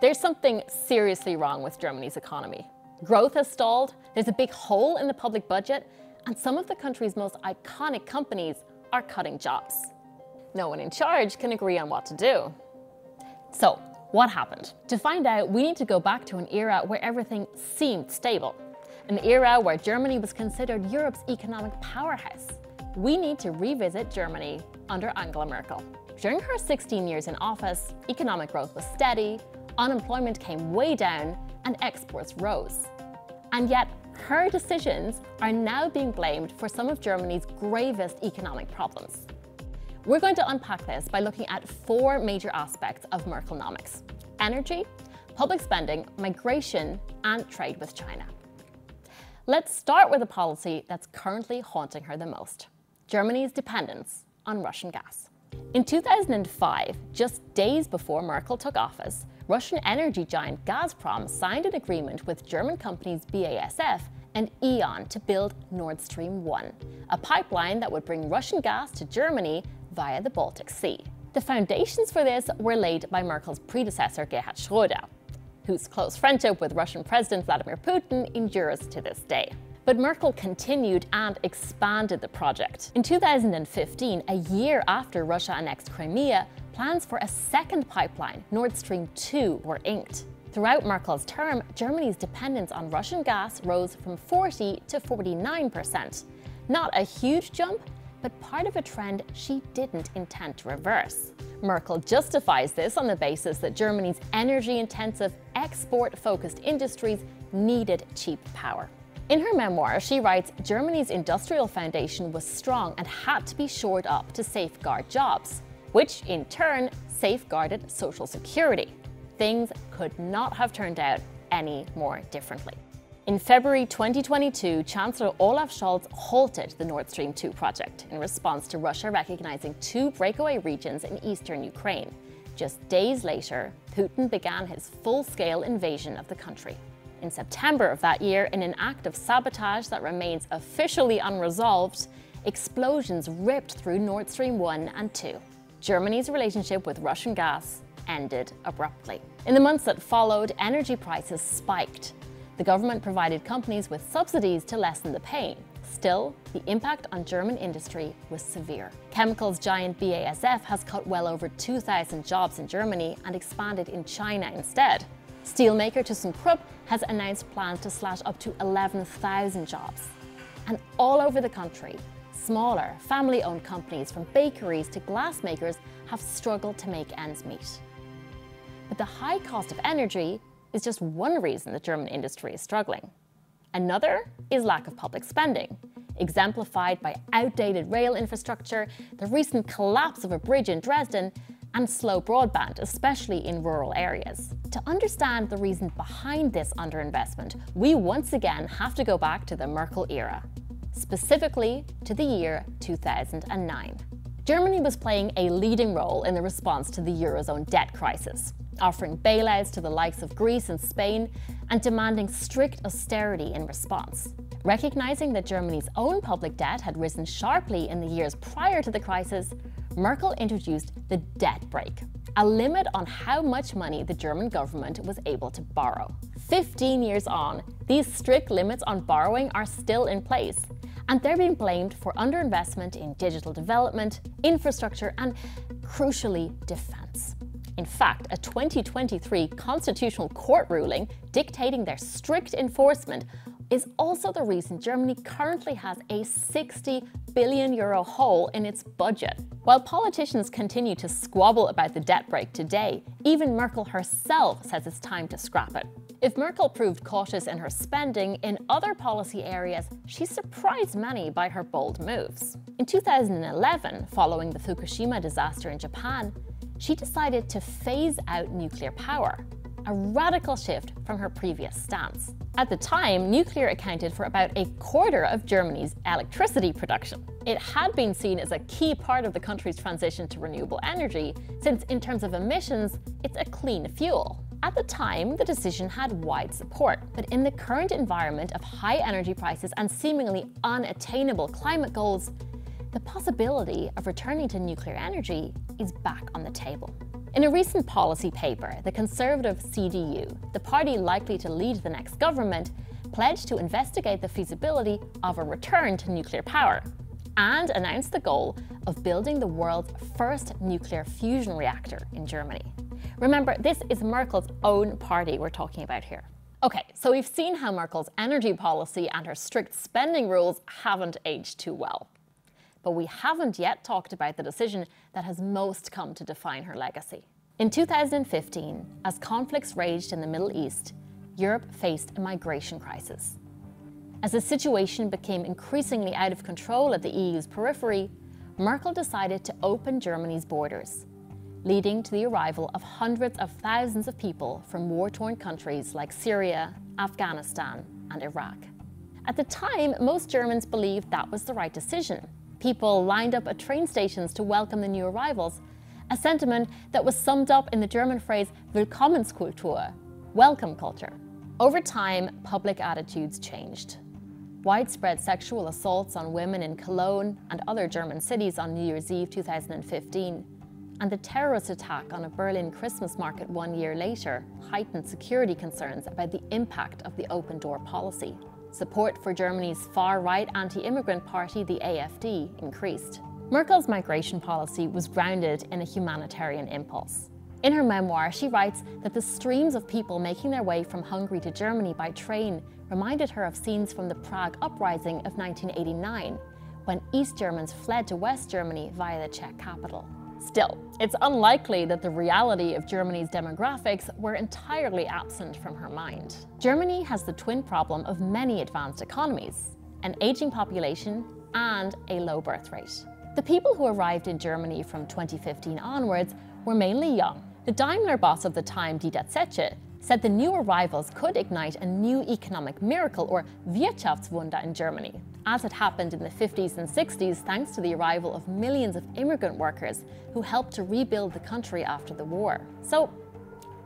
There's something seriously wrong with Germany's economy. Growth has stalled, there's a big hole in the public budget, and some of the country's most iconic companies are cutting jobs. No one in charge can agree on what to do. So, what happened? To find out, we need to go back to an era where everything seemed stable. An era where Germany was considered Europe's economic powerhouse. We need to revisit Germany under Angela Merkel. During her 16 years in office, economic growth was steady, unemployment came way down, and exports rose. And yet, her decisions are now being blamed for some of Germany's gravest economic problems. We're going to unpack this by looking at four major aspects of Merkelnomics: energy, public spending, migration, and trade with China. Let's start with a policy that's currently haunting her the most: Germany's dependence on Russian gas. In 2005, just days before Merkel took office, Russian energy giant Gazprom signed an agreement with German companies BASF and E.ON to build Nord Stream 1, a pipeline that would bring Russian gas to Germany via the Baltic Sea. The foundations for this were laid by Merkel's predecessor Gerhard Schröder, whose close friendship with Russian President Vladimir Putin endures to this day. But Merkel continued and expanded the project. In 2015, a year after Russia annexed Crimea, plans for a second pipeline, Nord Stream 2, were inked. Throughout Merkel's term, Germany's dependence on Russian gas rose from 40% to 49%. Not a huge jump, but part of a trend she didn't intend to reverse. Merkel justifies this on the basis that Germany's energy-intensive, export-focused industries needed cheap power. In her memoir, she writes, Germany's industrial foundation was strong and had to be shored up to safeguard jobs, which in turn safeguarded social security. Things could not have turned out any more differently. In February 2022, Chancellor Olaf Scholz halted the Nord Stream 2 project in response to Russia recognizing two breakaway regions in eastern Ukraine. Just days later, Putin began his full-scale invasion of the country. In September of that year, in an act of sabotage that remains officially unresolved, explosions ripped through Nord Stream 1 and 2. Germany's relationship with Russian gas ended abruptly. In the months that followed, energy prices spiked. The government provided companies with subsidies to lessen the pain. Still, the impact on German industry was severe. Chemicals giant BASF has cut well over 2,000 jobs in Germany and expanded in China instead. Steelmaker ThyssenKrupp has announced plans to slash up to 11,000 jobs. And all over the country, smaller, family-owned companies from bakeries to glassmakers have struggled to make ends meet. But the high cost of energy is just one reason the German industry is struggling. Another is lack of public spending, exemplified by outdated rail infrastructure, the recent collapse of a bridge in Dresden, and slow broadband, especially in rural areas. To understand the reason behind this underinvestment, we once again have to go back to the Merkel era, specifically to the year 2009. Germany was playing a leading role in the response to the Eurozone debt crisis, offering bailouts to the likes of Greece and Spain and demanding strict austerity in response. Recognizing that Germany's own public debt had risen sharply in the years prior to the crisis, Merkel introduced the debt brake, a limit on how much money the German government was able to borrow. 15 years on, these strict limits on borrowing are still in place, and they're being blamed for underinvestment in digital development, infrastructure, and, crucially, defense. In fact, a 2023 Constitutional Court ruling dictating their strict enforcement is also the reason Germany currently has a €60 billion hole in its budget. While politicians continue to squabble about the debt brake today, even Merkel herself says it's time to scrap it. If Merkel proved cautious in her spending in other policy areas, she surprised many by her bold moves. In 2011, following the Fukushima disaster in Japan, she decided to phase out nuclear power, a radical shift from her previous stance. At the time, nuclear accounted for about a quarter of Germany's electricity production. It had been seen as a key part of the country's transition to renewable energy, since in terms of emissions, it's a clean fuel. At the time, the decision had wide support, but in the current environment of high energy prices and seemingly unattainable climate goals, the possibility of returning to nuclear energy is back on the table. In a recent policy paper, the conservative CDU, the party likely to lead the next government, pledged to investigate the feasibility of a return to nuclear power and announced the goal of building the world's first nuclear fusion reactor in Germany. Remember, this is Merkel's own party we're talking about here. Okay, so we've seen how Merkel's energy policy and her strict spending rules haven't aged too well. But we haven't yet talked about the decision that has most come to define her legacy. In 2015, as conflicts raged in the Middle East, Europe faced a migration crisis. As the situation became increasingly out of control at the EU's periphery, Merkel decided to open Germany's borders, leading to the arrival of hundreds of thousands of people from war-torn countries like Syria, Afghanistan, and Iraq. At the time, most Germans believed that was the right decision. People lined up at train stations to welcome the new arrivals, a sentiment that was summed up in the German phrase Willkommenskultur, welcome culture. Over time, public attitudes changed. Widespread sexual assaults on women in Cologne and other German cities on New Year's Eve 2015, and the terrorist attack on a Berlin Christmas market 1 year later heightened security concerns about the impact of the open door policy. Support for Germany's far-right anti-immigrant party, the AfD, increased. Merkel's migration policy was grounded in a humanitarian impulse. In her memoir, she writes that the streams of people making their way from Hungary to Germany by train reminded her of scenes from the Prague Uprising of 1989, when East Germans fled to West Germany via the Czech capital. Still, it's unlikely that the reality of Germany's demographics were entirely absent from her mind. Germany has the twin problem of many advanced economies, an aging population and a low birth rate. The people who arrived in Germany from 2015 onwards were mainly young. The Daimler boss of the time, Dieter Zetsche, said the new arrivals could ignite a new economic miracle or Wirtschaftswunder in Germany, as had happened in the 50s and 60s thanks to the arrival of millions of immigrant workers who helped to rebuild the country after the war. So,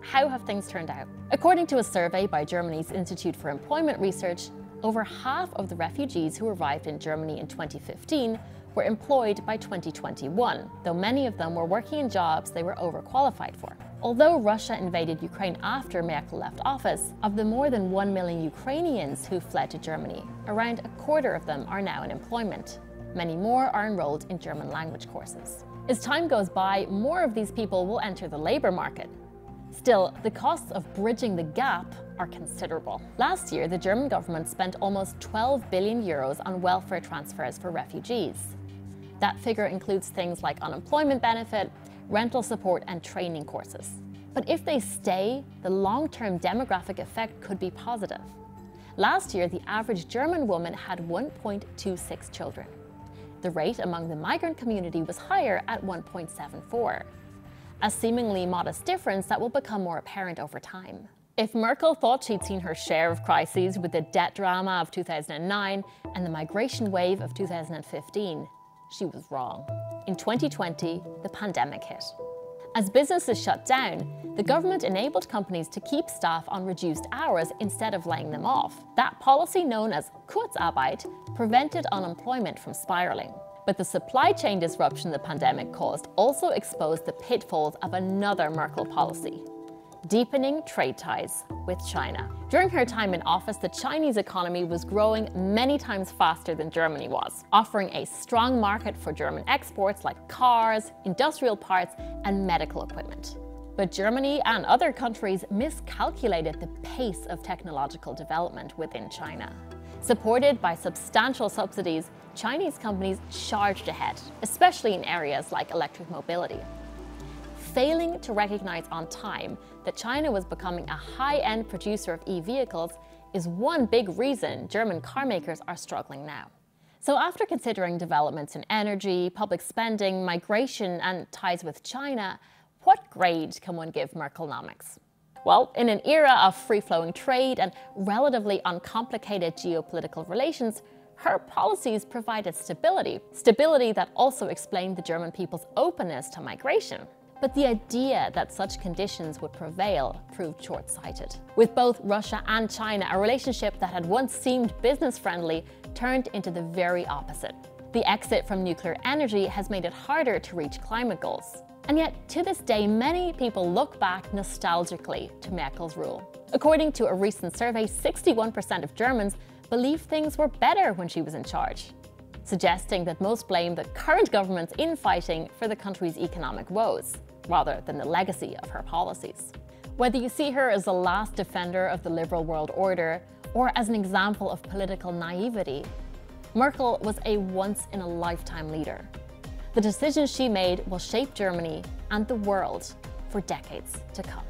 how have things turned out? According to a survey by Germany's Institute for Employment Research, over half of the refugees who arrived in Germany in 2015 were employed by 2021, though many of them were working in jobs they were overqualified for. Although Russia invaded Ukraine after Merkel left office, of the more than 1 million Ukrainians who fled to Germany, around a quarter of them are now in employment. Many more are enrolled in German language courses. As time goes by, more of these people will enter the labour market. Still, the costs of bridging the gap are considerable. Last year, the German government spent almost 12 billion euros on welfare transfers for refugees. That figure includes things like unemployment benefit, rental support, and training courses. But if they stay, the long-term demographic effect could be positive. Last year, the average German woman had 1.26 children. The rate among the migrant community was higher at 1.74. A seemingly modest difference that will become more apparent over time. If Merkel thought she'd seen her share of crises with the debt drama of 2009 and the migration wave of 2015, she was wrong. In 2020, the pandemic hit. As businesses shut down, the government enabled companies to keep staff on reduced hours instead of laying them off. That policy, known as Kurzarbeit, prevented unemployment from spiraling. But the supply chain disruption the pandemic caused also exposed the pitfalls of another Merkel policy: deepening trade ties with China. During her time in office, the Chinese economy was growing many times faster than Germany was, offering a strong market for German exports like cars, industrial parts, and medical equipment. But Germany and other countries miscalculated the pace of technological development within China. Supported by substantial subsidies, Chinese companies charged ahead, especially in areas like electric mobility. Failing to recognize on time that China was becoming a high-end producer of e-vehicles is one big reason German car makers are struggling now. So after considering developments in energy, public spending, migration, and ties with China, what grade can one give Merkelnomics? Well, in an era of free-flowing trade and relatively uncomplicated geopolitical relations, her policies provided stability. Stability that also explained the German people's openness to migration. But the idea that such conditions would prevail proved short-sighted. With both Russia and China, a relationship that had once seemed business-friendly turned into the very opposite. The exit from nuclear energy has made it harder to reach climate goals. And yet, to this day, many people look back nostalgically to Merkel's rule. According to a recent survey, 61% of Germans believe things were better when she was in charge, suggesting that most blame the current government's infighting for the country's economic woes, rather than the legacy of her policies. Whether you see her as the last defender of the liberal world order or as an example of political naivety, Merkel was a once-in-a-lifetime leader. The decisions she made will shape Germany and the world for decades to come.